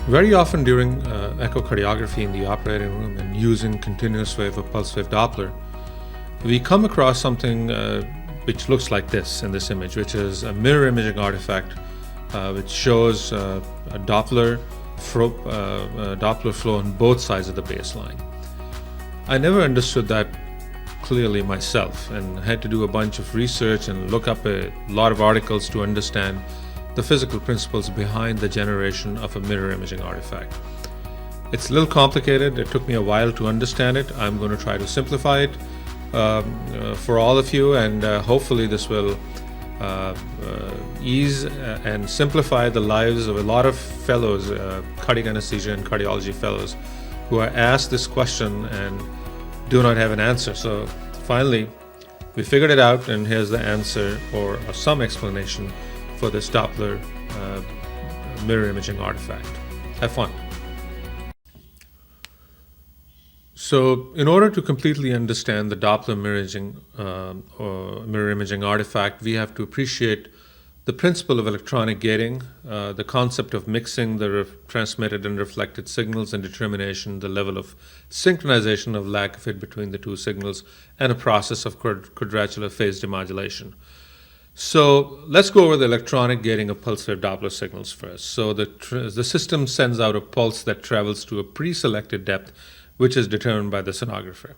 Very often during echocardiography in the operating room and using continuous wave or pulse wave Doppler, we come across something which looks like this in this image, which is a mirror imaging artifact which shows a Doppler flow on both sides of the baseline. I never understood that clearly myself and had to do a bunch of research and look up a lot of articles to understand the physical principles behind the generation of a mirror imaging artifact. It's a little complicated. It took me a while to understand it. I'm going to try to simplify it for all of you, and hopefully this will ease and simplify the lives of a lot of fellows, cardiac anesthesia and cardiology fellows, who are asked this question and do not have an answer. So finally, we figured it out, and here's the answer or some explanation for this Doppler mirror imaging artifact. Have fun. So in order to completely understand the Doppler mirror imaging artifact, we have to appreciate the principle of electronic gating, the concept of mixing the transmitted and reflected signals, and determination the level of synchronization of lack of it between the two signals, and a process of quadrature phase demodulation. So let's go over the electronic gating of pulse wave Doppler signals first. So the system sends out a pulse that travels to a pre-selected depth, which is determined by the sonographer.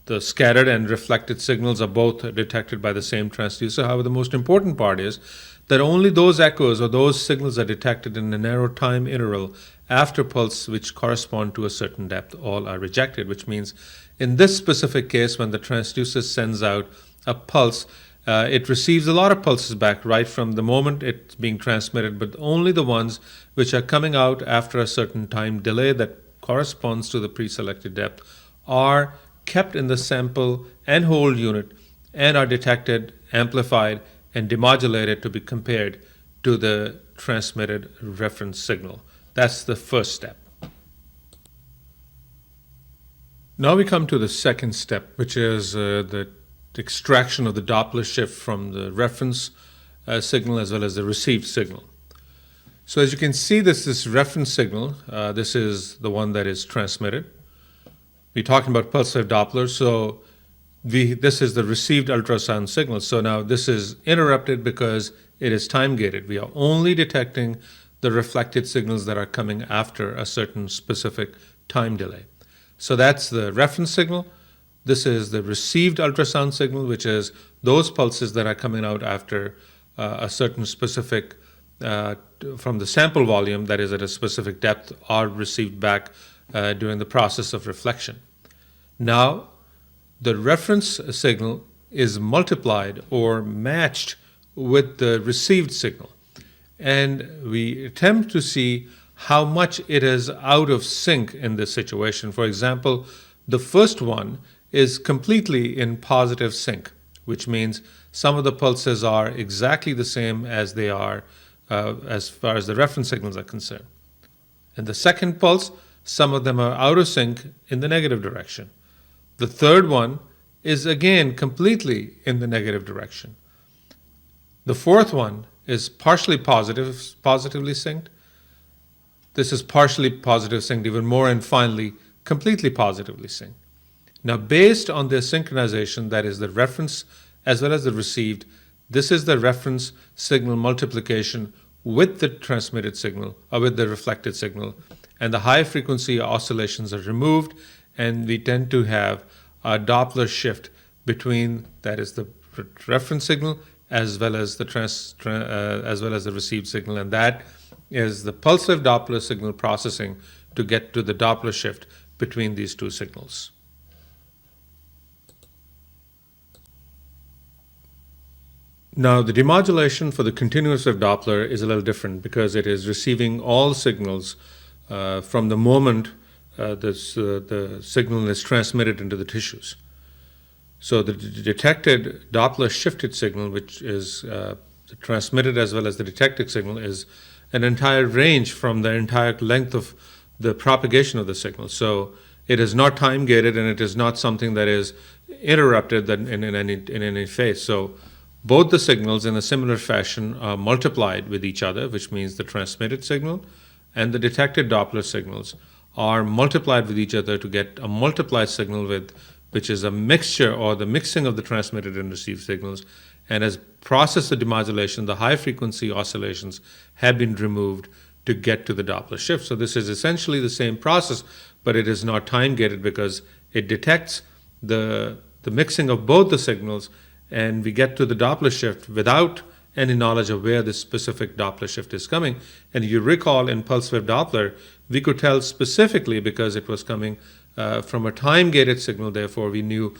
The scattered and reflected signals are both detected by the same transducer. However, the most important part is that only those echoes or those signals are detected in a narrow time interval after pulse which correspond to a certain depth. All are rejected, which means in this specific case, when the transducer sends out a pulse, it receives a lot of pulses back right from the moment it's being transmitted, but only the ones which are coming out after a certain time delay that corresponds to the pre-selected depth are kept in the sample and hold unit and are detected, amplified, and demodulated to be compared to the transmitted reference signal. That's the first step. Now we come to the second step, which is the extraction of the Doppler shift from the reference signal as well as the received signal. So as you can see, this reference signal, this is the one that is transmitted. We're talking about pulse wave Doppler, so this is the received ultrasound signal. So now this is interrupted because it is time gated. We are only detecting the reflected signals that are coming after a certain specific time delay. So that's the reference signal. This is the received ultrasound signal, which is those pulses that are coming out after a certain specific, from the sample volume that is at a specific depth, are received back during the process of reflection. Now, the reference signal is multiplied or matched with the received signal. And we attempt to see how much it is out of sync in this situation. For example, the first one is completely in positive sync, which means some of the pulses are exactly the same as they are as far as the reference signals are concerned. And the second pulse, some of them are out of sync in the negative direction. The third one is again completely in the negative direction. The fourth one is partially positively synced. This is partially positive synced even more, and finally completely positively synced. Now, based on their synchronization, that is the reference as well as the received, this is the reference signal multiplication with the transmitted signal or with the reflected signal, and the high frequency oscillations are removed, and we tend to have a Doppler shift between, that is the reference signal as well as the received signal, and that is the pulse wave Doppler signal processing to get to the Doppler shift between these two signals. Now, the demodulation for the continuous wave Doppler is a little different because it is receiving all signals from the moment the signal is transmitted into the tissues. So the detected Doppler shifted signal, which is transmitted as well as the detected signal, is an entire range from the entire length of the propagation of the signal. So it is not time gated, and it is not something that is interrupted in any phase. So both the signals in a similar fashion are multiplied with each other, which means the transmitted signal and the detected Doppler signals are multiplied with each other to get a multiplied signal which is a mixture or the mixing of the transmitted and received signals. And as process of demodulation, the high frequency oscillations have been removed to get to the Doppler shift. So this is essentially the same process, but it is not time gated because it detects the mixing of both the signals, and we get to the Doppler shift without any knowledge of where this specific Doppler shift is coming. And you recall in pulse wave Doppler, we could tell specifically because it was coming from a time-gated signal. Therefore, we knew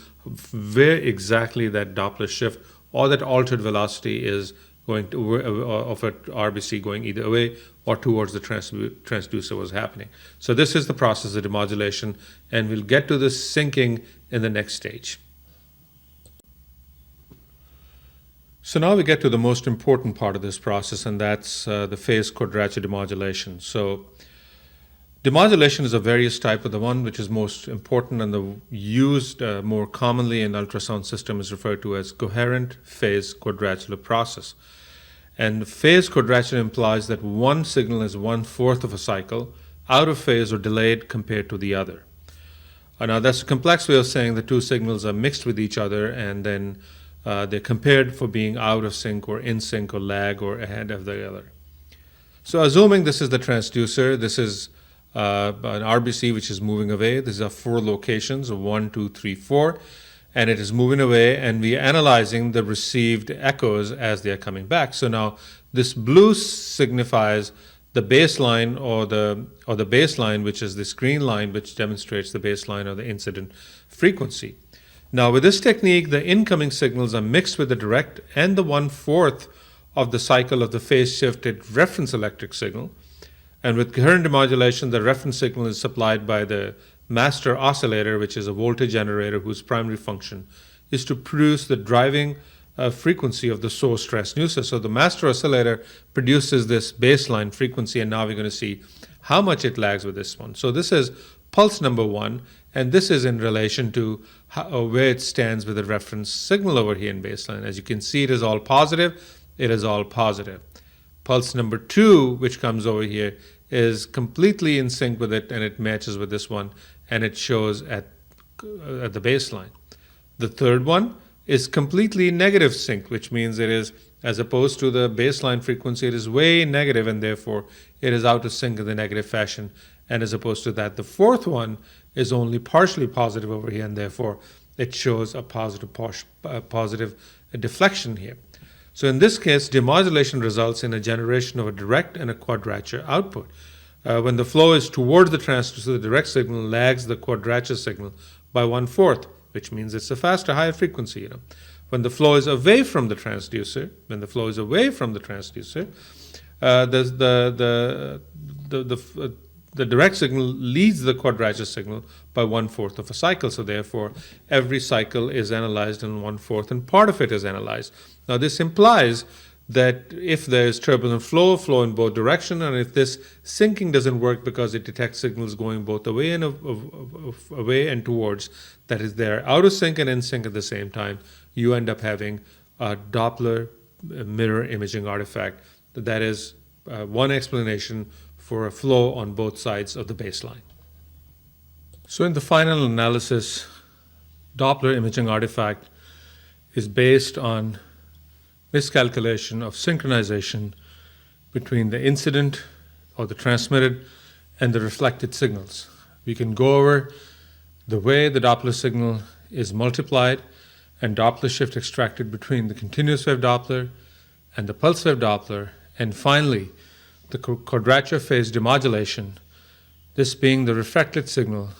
where exactly that Doppler shift or that altered velocity is going to of an RBC going either away or towards the transducer was happening. So this is the process of demodulation, and we'll get to this syncing in the next stage. So now we get to the most important part of this process, and that's the phase quadrature demodulation. So demodulation is a various type, of the one which is most important and the used more commonly in ultrasound system is referred to as coherent phase quadrature process. And phase quadrature implies that one signal is 1/4 of a cycle out of phase or delayed compared to the other. Now that's a complex way of saying the two signals are mixed with each other, and then they're compared for being out of sync or in sync or lag or ahead of the other. So assuming this is the transducer, this is an RBC which is moving away. These are 4 locations, 1, 2, 3, 4, and it is moving away, and we are analyzing the received echoes as they are coming back. So now this blue signifies the baseline or the baseline, which is this green line, which demonstrates the baseline or the incident frequency. Now with this technique, the incoming signals are mixed with the direct and the 1/4 of the cycle of the phase shifted reference electric signal. And with coherent demodulation, the reference signal is supplied by the master oscillator, which is a voltage generator whose primary function is to produce the driving frequency of the source transducer. So the master oscillator produces this baseline frequency, and now we're going to see how much it lags with this one. So this is pulse number 1, and this is in relation to where it stands with the reference signal over here in baseline. As you can see, it is all positive. It is all positive. Pulse number 2, which comes over here, is completely in sync with it, and it matches with this one, and it shows at the baseline. The third one is completely negative sync, which means it is, as opposed to the baseline frequency, it is way negative, and therefore it is out of sync in the negative fashion. And as opposed to that, the fourth one is only partially positive over here, and therefore it shows a positive deflection here. So in this case, demodulation results in a generation of a direct and a quadrature output. When the flow is towards the transducer, the direct signal lags the quadrature signal by 1/4, which means it's a faster, higher frequency. When the flow is away from the transducer, the direct signal leads the quadrature signal by 1/4 of a cycle. So therefore, every cycle is analyzed in 1/4, and part of it is analyzed. Now this implies that if there is turbulent flow in both directions, and if this syncing doesn't work because it detects signals going both away and away and towards, that is, they're out of sync and in sync at the same time, you end up having a Doppler mirror imaging artifact. That is one explanation for a flow on both sides of the baseline. So in the final analysis, Doppler imaging artifact is based on miscalculation of synchronization between the incident or the transmitted and the reflected signals. We can go over the way the Doppler signal is multiplied and Doppler shift extracted between the continuous wave Doppler and the pulse wave Doppler, and finally the quadrature phase demodulation, this being the reflected signal,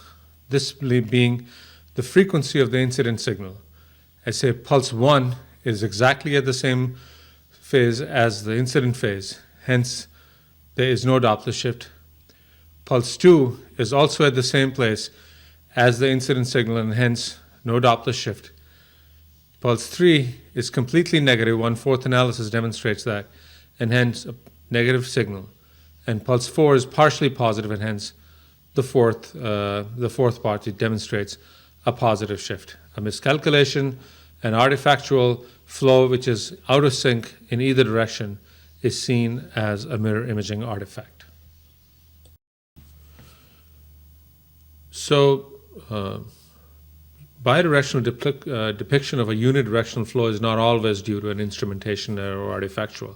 this being the frequency of the incident signal. I say pulse 1 is exactly at the same phase as the incident phase, hence there is no Doppler shift. Pulse 2 is also at the same place as the incident signal, and hence no Doppler shift. Pulse 3 is completely negative, 1/4 analysis demonstrates that, and hence a negative signal. And pulse 4 is partially positive, and hence the fourth part, it demonstrates a positive shift. A miscalculation, an artifactual flow which is out of sync in either direction is seen as a mirror imaging artifact. So, bidirectional depiction of a unidirectional flow is not always due to an instrumentation error or artifactual.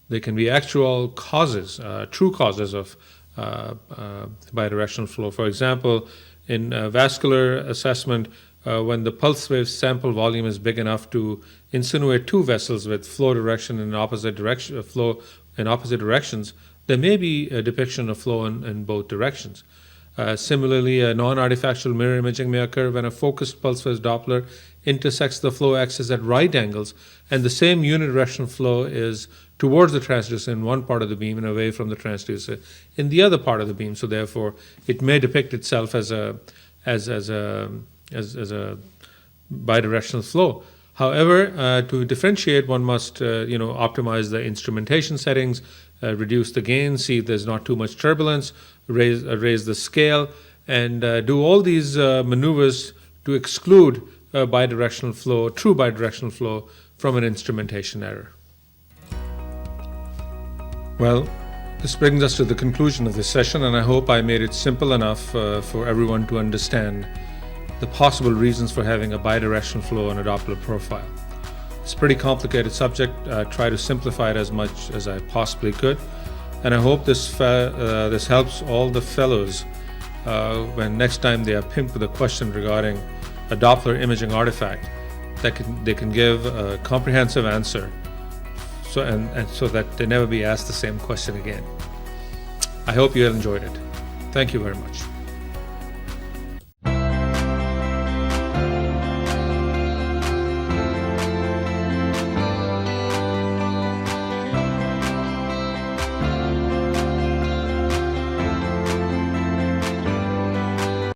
There can be actual causes, true causes of bidirectional flow. For example, in vascular assessment, when the pulse wave sample volume is big enough to insinuate two vessels with flow direction in opposite direction, flow in opposite directions, there may be a depiction of flow in both directions. Similarly, a non-artifactual mirror imaging may occur when a focused pulse wave Doppler intersects the flow axis at right angles, and the same unidirectional flow is towards the transducer in one part of the beam and away from the transducer in the other part of the beam. So therefore, it may depict itself as a bidirectional flow. However, to differentiate, one must optimize the instrumentation settings, reduce the gain, see if there's not too much turbulence, raise the scale, and do all these maneuvers to exclude bidirectional flow, true bidirectional flow, from an instrumentation error. Well, this brings us to the conclusion of this session, and I hope I made it simple enough for everyone to understand the possible reasons for having a bidirectional flow in a Doppler profile. It's a pretty complicated subject. I try to simplify it as much as I possibly could, and I hope this helps all the fellows when next time they are pimped with a question regarding a Doppler imaging artifact, that they can give a comprehensive answer, so that they never be asked the same question again. I hope you enjoyed it. Thank you very much.